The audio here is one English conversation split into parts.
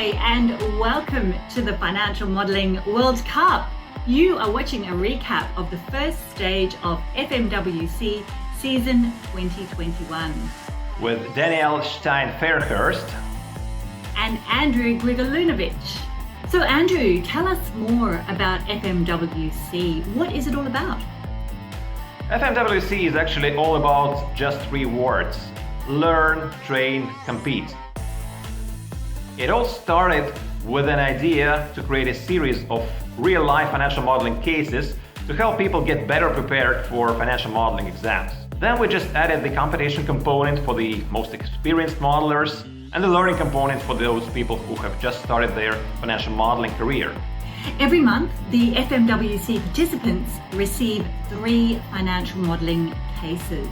Hi, and welcome to the Financial Modelling World Cup. You are watching a recap of the first stage of FMWC Season 2021. With Danielle, Stein, Fairhurst. And Andrew Grigolyunovich. So Andrew, tell us more about FMWC. What is it all about? FMWC is actually all about just 3 words: learn, train, compete. It all started with an idea to create a series of real-life financial modeling cases to help people get better prepared for financial modeling exams. Then we just added the competition component for the most experienced modelers and the learning component for those people who have just started their financial modeling career. Every month, the FMWC participants receive 3 financial modeling cases.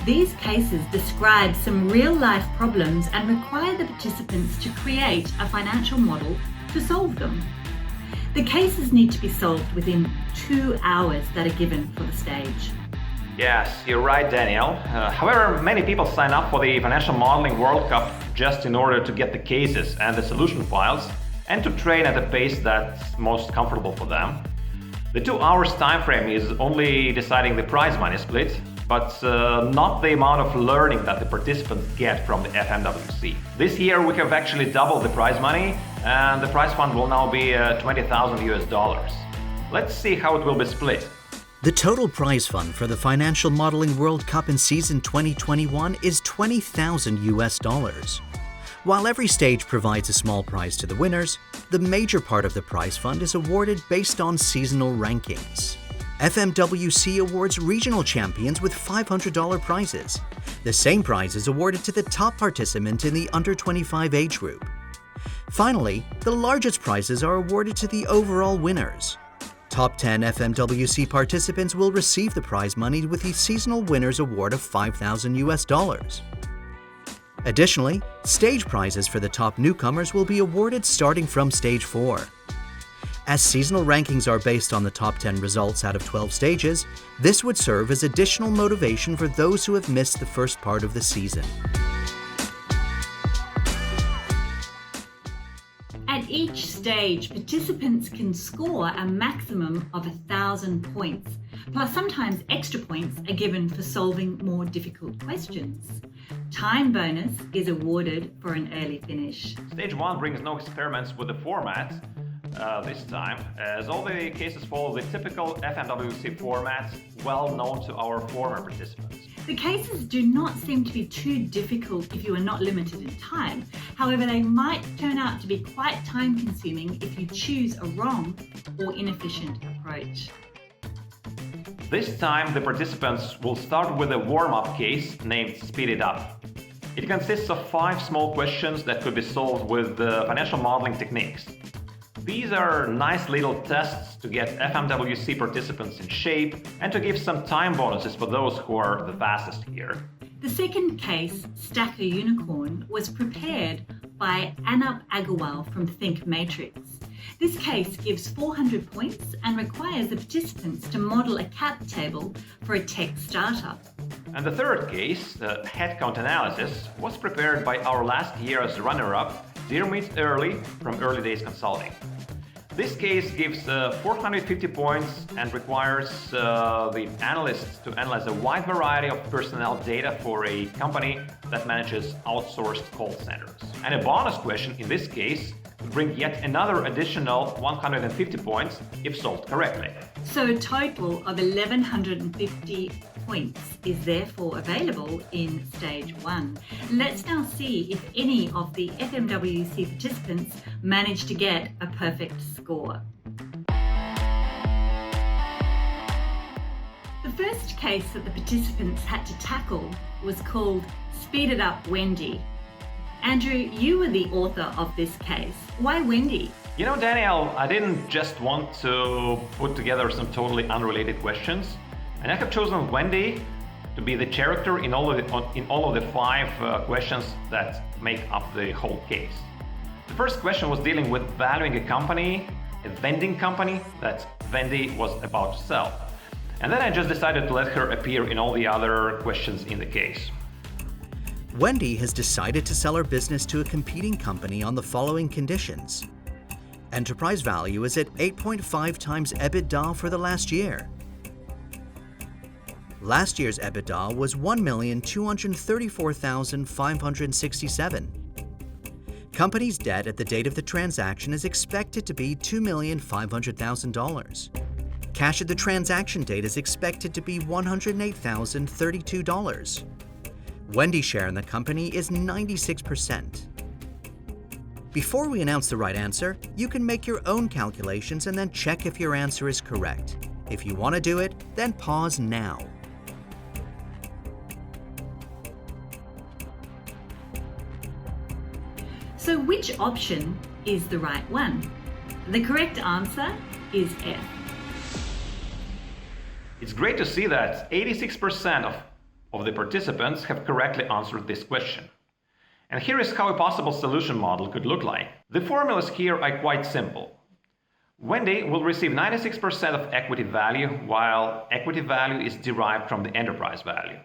These cases describe some real-life problems and require the participants to create a financial model to solve them. The cases need to be solved within 2 hours that are given for the stage. Yes, you're right, Danielle. However, many people sign up for the Financial Modeling World Cup just in order to get the cases and the solution files and to train at a pace that's most comfortable for them. The 2 hours time frame is only deciding the prize money split, but not the amount of learning that the participants get from the FMWC. This year we have actually doubled the prize money, and the prize fund will now be $20,000. Let's see how it will be split. The total prize fund for the Financial Modeling World Cup in season 2021 is $20,000. While every stage provides a small prize to the winners, the major part of the prize fund is awarded based on seasonal rankings. FMWC awards regional champions with $500 prizes. The same prize is awarded to the top participant in the under 25 age group. Finally, the largest prizes are awarded to the overall winners. Top 10 FMWC participants will receive the prize money with the seasonal winners award of $5,000. Additionally, stage prizes for the top newcomers will be awarded starting from stage 4. As seasonal rankings are based on the top 10 results out of 12 stages, this would serve as additional motivation for those who have missed the first part of the season. At each stage, participants can score a maximum of 1,000 points, plus sometimes extra points are given for solving more difficult questions. Time bonus is awarded for an early finish. Stage 1 brings no experiments with the format this time, as all the cases follow the typical FMWC format well known to our former participants. The cases do not seem to be too difficult if you are not limited in time. However, they might turn out to be quite time-consuming if you choose a wrong or inefficient approach. This time, the participants will start with a warm-up case named Speed It Up. It consists of 5 small questions that could be solved with financial modeling techniques. These are nice little tests to get FMWC participants in shape and to give some time bonuses for those who are the fastest here. The second case, Stacker Unicorn, was prepared by Anup Agarwal from Think Matrix. This case gives 400 points and requires the participants to model a cap table for a tech startup. And the third case, the headcount analysis, was prepared by our last year's runner-up, Dearmeet Early from Early Days Consulting. This case gives 450 points and requires the analysts to analyze a wide variety of personnel data for a company that manages outsourced call centers. And a bonus question in this case would bring yet another additional 150 points if solved correctly. So a total of 1,150 points is therefore available in stage 1. Let's now see if any of the FMWC participants managed to get a perfect score. The first case that the participants had to tackle was called Speed It Up, Wendy. Andrew, you were the author of this case. Why Wendy? You know, Danielle, I didn't just want to put together some totally unrelated questions, and I have chosen Wendy to be the character in all of the 5 questions that make up the whole case. The first question was dealing with valuing a company, a vending company that Wendy was about to sell. And then I just decided to let her appear in all the other questions in the case. Wendy has decided to sell her business to a competing company on the following conditions. Enterprise value is at 8.5 times EBITDA for the last year. Last year's EBITDA was $1,234,567. Company's debt at the date of the transaction is expected to be $2,500,000. Cash at the transaction date is expected to be $108,032. Wendy's share in the company is 96%. Before we announce the right answer, you can make your own calculations and then check if your answer is correct. If you want to do it, then pause now. So which option is the right one? The correct answer is F. It's great to see that 86% of the participants have correctly answered this question. And here is how a possible solution model could look like. The formulas here are quite simple. Wendy will receive 96% of equity value, while equity value is derived from the enterprise value.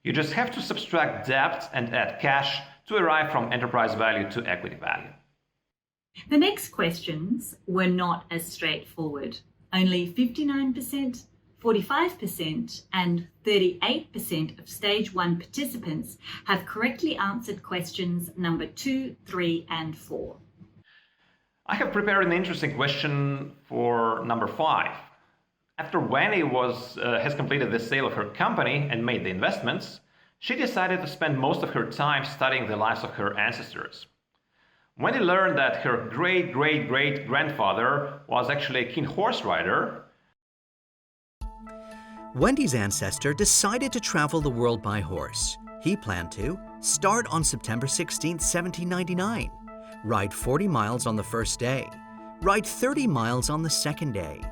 You just have to subtract debt and add cash to arrive from enterprise value to equity value. The next questions were not as straightforward. Only 59%, 45% and 38% of Stage 1 participants have correctly answered questions number 2, 3 and 4. I have prepared an interesting question for number 5. After Wendy has completed the sale of her company and made the investments, she decided to spend most of her time studying the lives of her ancestors. Wendy learned that her great-great-great-grandfather was actually a keen horse rider. Wendy's ancestor decided to travel the world by horse. He planned to start on September 16, 1799, ride 40 miles on the first day, ride 30 miles on the second day,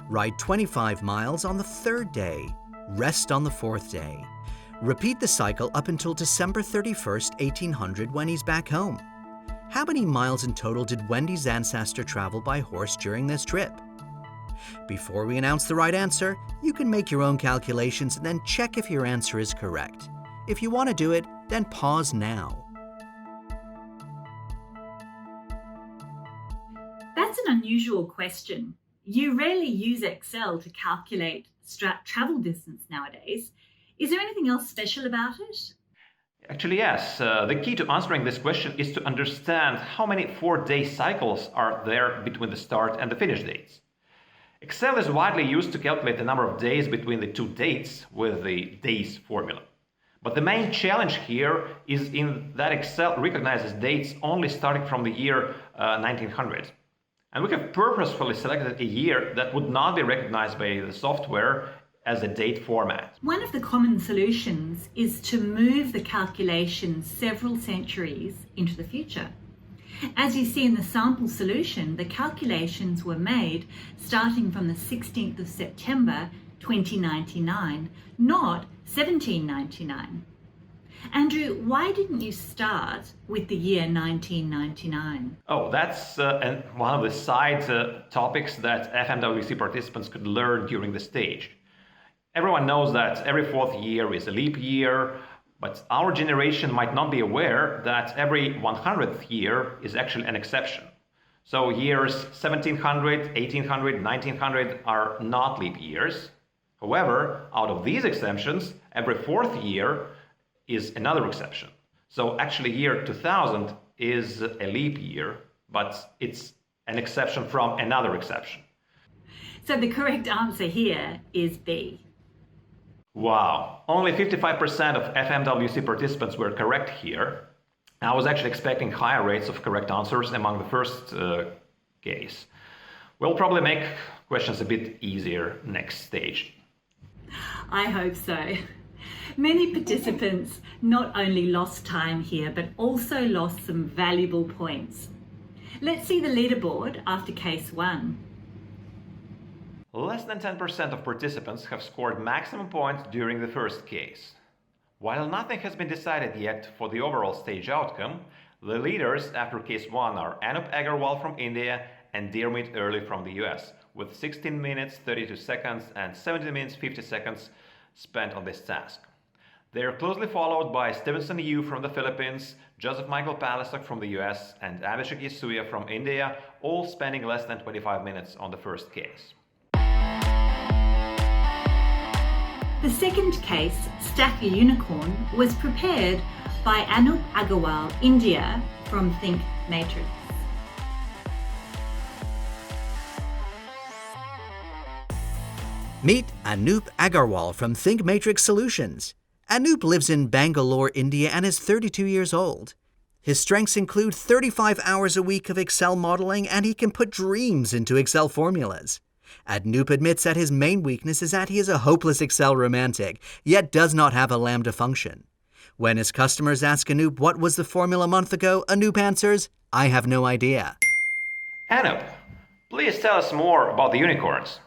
ride 25 miles on the third day, rest on the fourth day. Repeat the cycle up until December 31st, 1800 when he's back home. How many miles in total did Wendy's ancestor travel by horse during this trip? Before we announce the right answer, you can make your own calculations and then check if your answer is correct. If you want to do it, then pause now. That's an unusual question. You rarely use Excel to calculate travel distance nowadays. Is there anything else special about it? Actually, yes. The key to answering this question is to understand how many 4-day cycles are there between the start and the finish dates. Excel is widely used to calculate the number of days between the two dates with the days formula. But the main challenge here is in that Excel recognizes dates only starting from the year 1900. And we have purposefully selected a year that would not be recognized by the software as a date format. One of the common solutions is to move the calculations several centuries into the future. As you see in the sample solution, the calculations were made starting from the 16th of September 2099, not 1799. Andrew, why didn't you start with the year 1999? Oh, that's one of the side topics that FMWC participants could learn during the stage. Everyone knows that every 4th year is a leap year, but our generation might not be aware that every 100th year is actually an exception. So years 1700, 1800, 1900 are not leap years. However, out of these exceptions, every 4th year is another exception. So actually year 2000 is a leap year, but it's an exception from another exception. So the correct answer here is B. Wow, only 55% of FMWC participants were correct here. I was actually expecting higher rates of correct answers among the first case. We'll probably make questions a bit easier next stage. I hope so. Many participants not only lost time here, but also lost some valuable points. Let's see the leaderboard after case 1. Less than 10% of participants have scored maximum points during the first case. While nothing has been decided yet for the overall stage outcome, the leaders after case 1 are Anup Agarwal from India and Dearmit Early from the US, with 16 minutes 32 seconds and 17 minutes 50 seconds spent on this task. They are closely followed by Stevenson Yu from the Philippines, Joseph Michael Palasok from the US, and Abhishek Yasuya from India, all spending less than 25 minutes on the first case. The second case, Stack a Unicorn, was prepared by Anup Agarwal, India, from Think Matrix. Meet Anup Agarwal from Think Matrix Solutions. Anup lives in Bangalore, India and is 32 years old. His strengths include 35 hours a week of Excel modeling, and he can put dreams into Excel formulas. Anup admits that his main weakness is that he is a hopeless Excel romantic, yet does not have a Lambda function. When his customers ask Anup what was the formula a month ago, Anup answers, "I have no idea." Anup, please tell us more about the unicorns.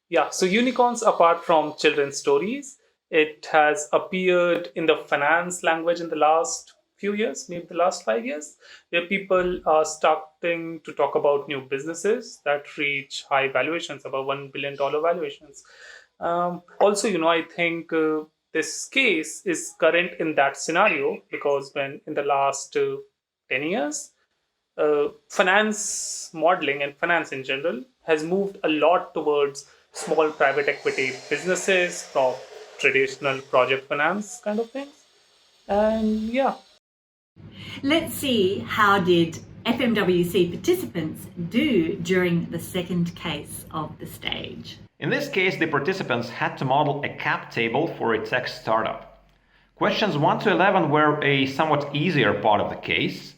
Yeah, so unicorns, apart from children's stories, it has appeared in the finance language in the last few years, maybe the last 5 years, where people are starting to talk about new businesses that reach high valuations, about $1 billion valuations. Also, I think this case is current in that scenario because when in the last 10 years, finance modeling and finance in general has moved a lot towards small private equity businesses from traditional project finance kind of things. And yeah. Let's see how did FMWC participants do during the second case of the stage. In this case, the participants had to model a cap table for a tech startup. Questions 1 to 11 were a somewhat easier part of the case.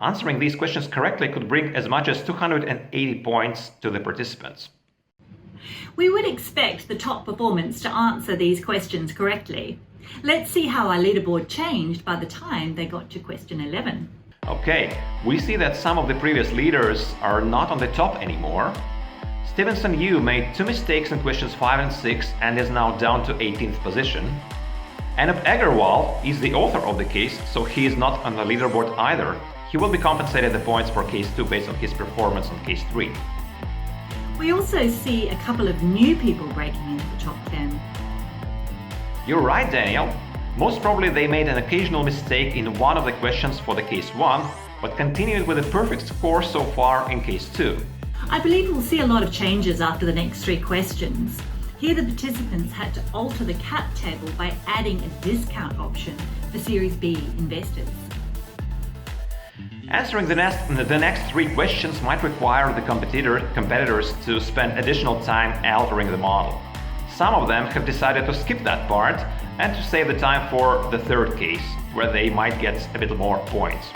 Answering these questions correctly could bring as much as 280 points to the participants. We would expect the top performance to answer these questions correctly. Let's see how our leaderboard changed by the time they got to question 11. Okay, we see that some of the previous leaders are not on the top anymore. Stevenson Yu made 2 mistakes in questions 5 and 6 and is now down to 18th position. Anup Agarwal is the author of the case, so he is not on the leaderboard either. He will be compensated the points for case 2 based on his performance on case 3. We also see a couple of new people breaking into the top 10. You're right, Danielle. Most probably they made an occasional mistake in one of the questions for the case 1, but continued with a perfect score so far in case 2. I believe we'll see a lot of changes after the next 3 questions. Here the participants had to alter the cap table by adding a discount option for Series B investors. Answering the next 3 questions might require the competitors to spend additional time altering the model. Some of them have decided to skip that part and to save the time for the third case, where they might get a bit more points.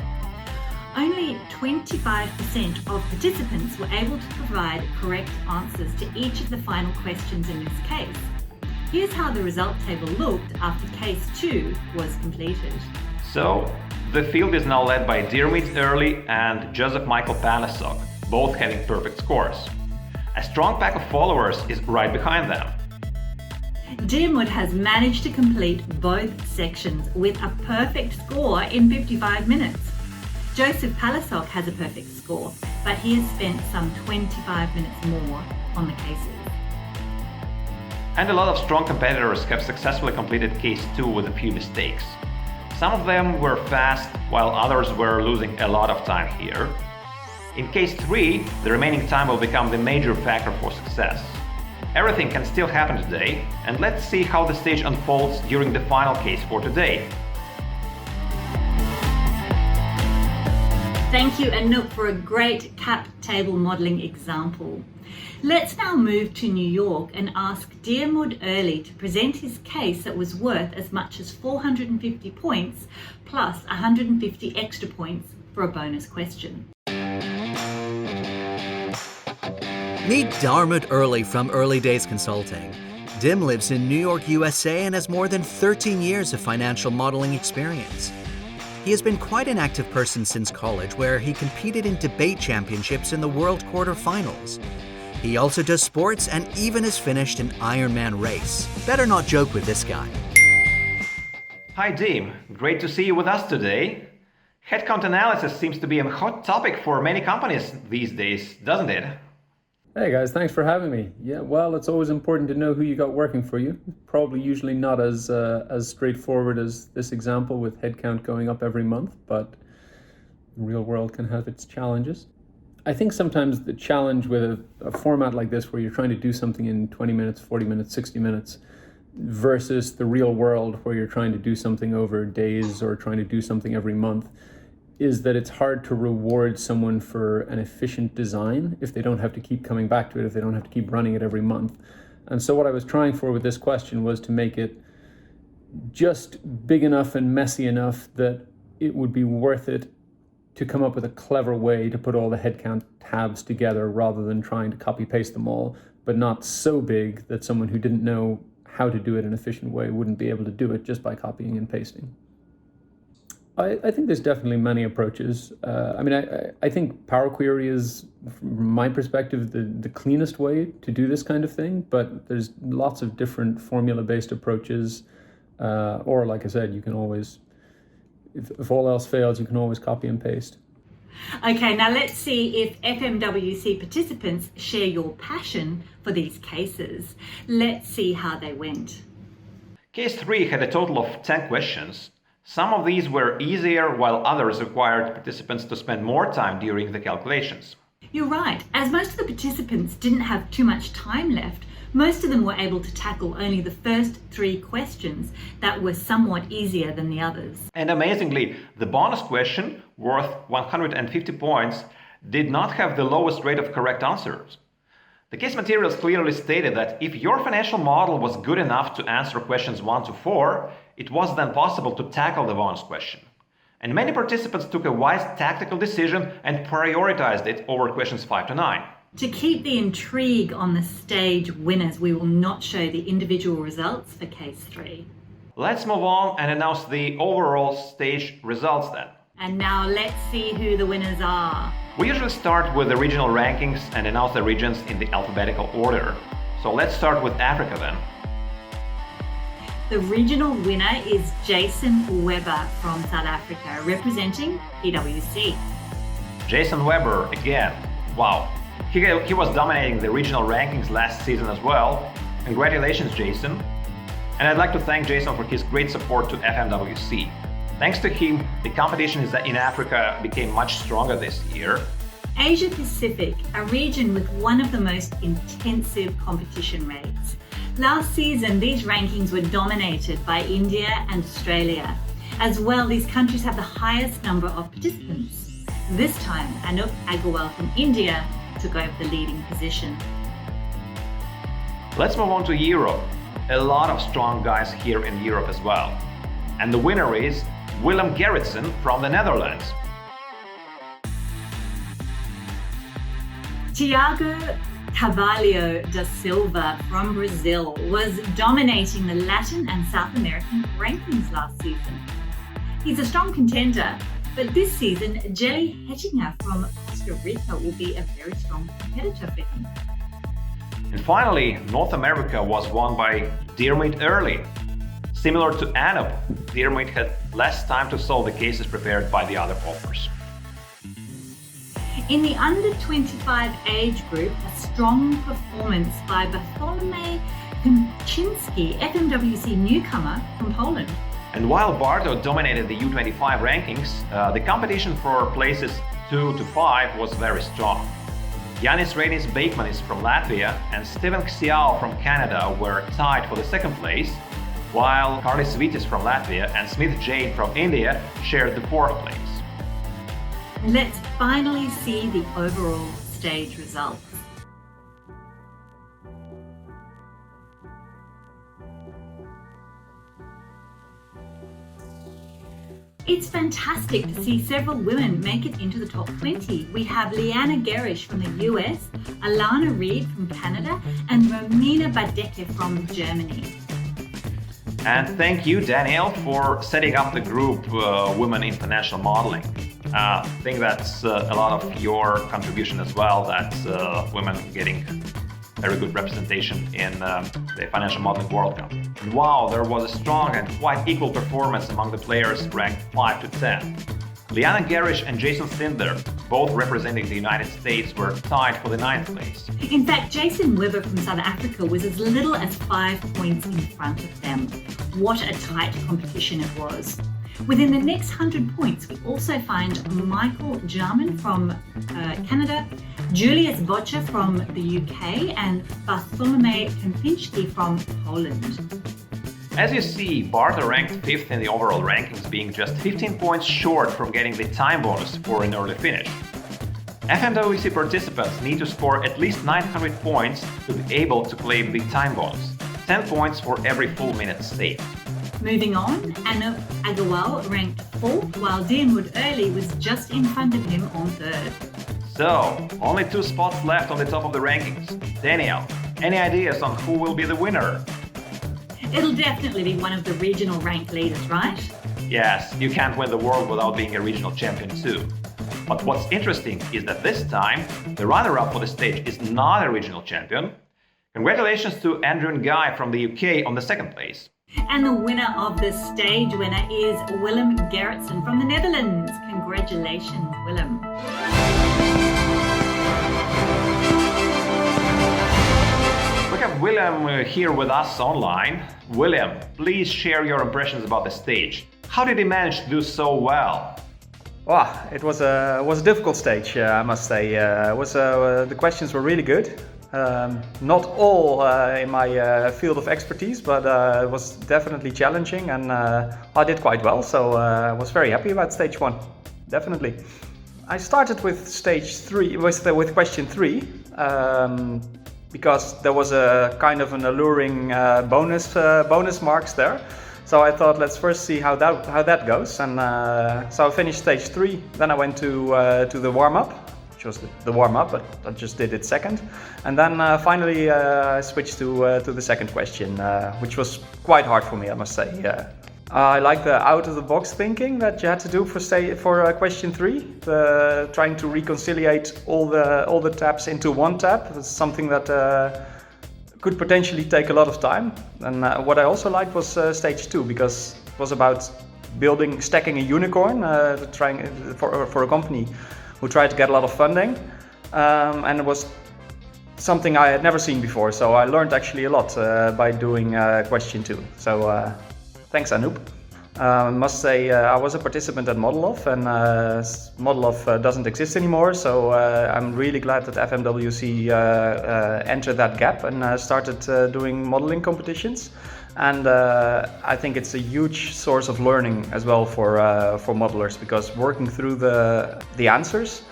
Only 25% of participants were able to provide correct answers to each of the final questions in this case. Here's how the result table looked after case 2 was completed. So, the field is now led by Diarmuid Early and Joseph Michael Palasok, both having perfect scores. A strong pack of followers is right behind them. Diarmuid has managed to complete both sections with a perfect score in 55 minutes. Joseph Palasok has a perfect score, but he has spent some 25 minutes more on the cases. And a lot of strong competitors have successfully completed case 2 with a few mistakes. Some of them were fast, while others were losing a lot of time here. In case 3, the remaining time will become the major factor for success. Everything can still happen today, and let's see how the stage unfolds during the final case for today. Thank you, Anup, for a great cap table modelling example. Let's now move to New York and ask Diarmuid Early to present his case that was worth as much as 450 points plus 150 extra points for a bonus question. Meet Diarmuid Early from Early Days Consulting. Dim lives in New York, USA and has more than 13 years of financial modeling experience. He has been quite an active person since college, where he competed in debate championships in the World Quarterfinals. He also does sports and even has finished an Ironman race. Better not joke with this guy. Hi Dim, great to see you with us today. Headcount analysis seems to be a hot topic for many companies these days, doesn't it? Hey guys, thanks for having me. Yeah, well, it's always important to know who you got working for you. Probably usually not as straightforward as this example with headcount going up every month, but the real world can have its challenges. I think sometimes the challenge with a format like this where you're trying to do something in 20 minutes, 40 minutes, 60 minutes versus the real world where you're trying to do something over days or trying to do something every month is that it's hard to reward someone for an efficient design if they don't have to keep coming back to it, if they don't have to keep running it every month. And so what I was trying for with this question was to make it just big enough and messy enough that it would be worth it to come up with a clever way to put all the headcount tabs together rather than trying to copy paste them all, but not so big that someone who didn't know how to do it in an efficient way wouldn't be able to do it just by copying and pasting. I think there's definitely many approaches. I think Power Query is, from my perspective, the cleanest way to do this kind of thing, but there's lots of different formula-based approaches, or like I said, you can always, if all else fails, you can always copy and paste. Okay, now let's see if FMWC participants share your passion for these cases. Let's see how they went. Case 3 had a total of 10 questions. Some of these were easier, while others required participants to spend more time during the calculations. You're right. As most of the participants didn't have too much time left, most of them were able to tackle only the first 3 questions that were somewhat easier than the others. And amazingly, the bonus question, worth 150 points, did not have the lowest rate of correct answers. The case materials clearly stated that if your financial model was good enough to answer questions 1 to 4, it was then possible to tackle the bonus question. And many participants took a wise tactical decision and prioritized it over questions 5 to 9. To keep the intrigue on the stage winners, we will not show the individual results for case 3. Let's move on and announce the overall stage results then. And now let's see who the winners are. We usually start with the regional rankings and announce the regions in the alphabetical order. So let's start with Africa then. The regional winner is Jason Weber from South Africa, representing PwC. Jason Weber again. Wow. He was dominating the regional rankings last season as well. Congratulations, Jason. And I'd like to thank Jason for his great support to FMWC. Thanks to him, the competition in Africa became much stronger this year. Asia Pacific, a region with one of the most intensive competition rates. Last season, these rankings were dominated by India and Australia. As well, these countries have the highest number of participants. This time, Anup Agarwal from India took over the leading position. Let's move on to Europe. A lot of strong guys here in Europe as well. And the winner is Willem Gerritsen from the Netherlands. Tiago Carvalho da Silva from Brazil was dominating the Latin and South American rankings last season. He's a strong contender, but this season, Jelly Hettinger from Costa Rica will be a very strong competitor for him. And finally, North America was won by Diarmuid Early. Similar to Anup, Diarmuid had less time to solve the cases prepared by the other authors. In the under 25 age group, a strong performance by Bartłomiej Kuczynski, FMWC newcomer from Poland. And while Barto dominated the U25 rankings, the competition for places 2 to 5 was very strong. Yanis Reinis Beekmanis from Latvia and Steven Xiao from Canada were tied for the second place, while Carly Svitis from Latvia and Smith Jane from India shared the 4th place. Let's finally see the overall stage results. It's fantastic to see several women make it into the top 20. We have Liana Gerish from the US, Alana Reed from Canada, and Romina Badecke from Germany. And thank you, Danielle, for setting up the group Women in Financial Modeling. I think that's a lot of your contribution as well, that women getting very good representation in the Financial Modeling World Cup. And wow, there was a strong and quite equal performance among the players ranked 5 to 10. Liana Gerish and Jason Sindler both representing the United States, were tied for the 9th place. In fact, Jason Weber from South Africa was as little as 5 points in front of them. What a tight competition it was. Within the next 100 points, we also find Michael Jarman from Canada, Julius Bocher from the UK, and Bartholomew Kempinski from Poland. As you see, Bartha ranked 5th in the overall rankings, being just 15 points short from getting the time bonus for an early finish. FMWC participants need to score at least 900 points to be able to claim the time bonus, 10 points for every full minute stayed. Moving on, Anup Agarwal ranked 4th, while Diarmuid Early was just in front of him on 3rd. So, only 2 spots left on the top of the rankings. Danielle, any ideas on who will be the winner? It'll definitely be one of the regional rank leaders, right? Yes, you can't win the world without being a regional champion too. But what's interesting is that this time, the runner-up for the stage is not a regional champion. Congratulations to Andrew and Guy from the UK on the 2nd place. And the winner of the stage winner is Willem Gerritsen from the Netherlands. Congratulations, Willem. We have Willem here with us online. Willem, please share your impressions about the stage. How did he manage to do so well? Wow, it was a difficult stage, I must say. The questions were really good. Not all in my field of expertise, but it was definitely challenging, and I did quite well, so I was very happy about stage 1, definitely. I started with stage 3, with question 3, because there was a kind of an alluring bonus marks there. So I thought, let's first see how that goes, and so I finished stage 3. Then I went to the warm-up, which was the warm-up, but I just did it second, and then finally I switched to the second question, which was quite hard for me, I must say. I like the out-of-the-box thinking that you had to do for question 3, trying to reconciliate all the tabs into one tab. It's something that could potentially take a lot of time. And what I also liked was stage 2, because it was about stacking a unicorn, trying for a company who tried to get a lot of funding, and it was something I had never seen before. So I learned actually a lot by doing question 2. So thanks, Anup. I must say I was a participant at Modeloff, and Modeloff doesn't exist anymore, so I'm really glad that FMWC entered that gap and started doing modeling competitions. And I think it's a huge source of learning as well for modelers, because working through the answers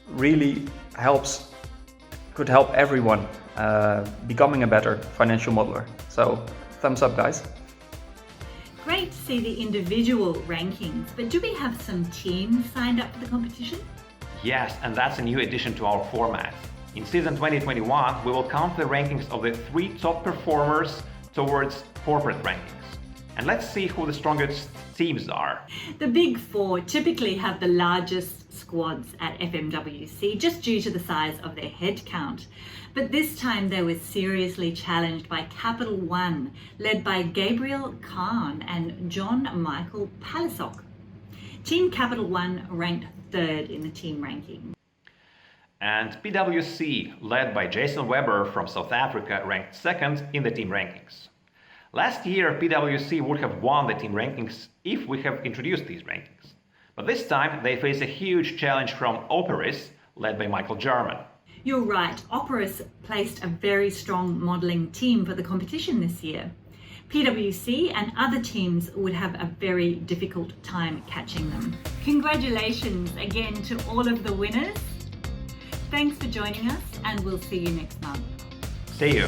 really could help everyone becoming a better financial modeler. So thumbs up, guys. Great to see the individual rankings, but do we have some teams signed up for the competition? Yes, and that's a new addition to our format. In season 2021, we will count the rankings of the 3 top performers towards corporate rankings. And let's see who the strongest teams are. The Big Four typically have the largest squads at FMWC just due to the size of their head count. But this time they were seriously challenged by Capital One, led by Gabriel Kahn and John Michael Palisok. Team Capital One ranked 3rd in the team ranking. And PwC, led by Jason Weber from South Africa, ranked 2nd in the team rankings. Last year, PwC would have won the team rankings if we have introduced these rankings. But this time, they face a huge challenge from Operis, led by Michael Jarman. You're right, Operis placed a very strong modelling team for the competition this year. PwC and other teams would have a very difficult time catching them. Congratulations again to all of the winners. Thanks for joining us, and we'll see you next month. See you.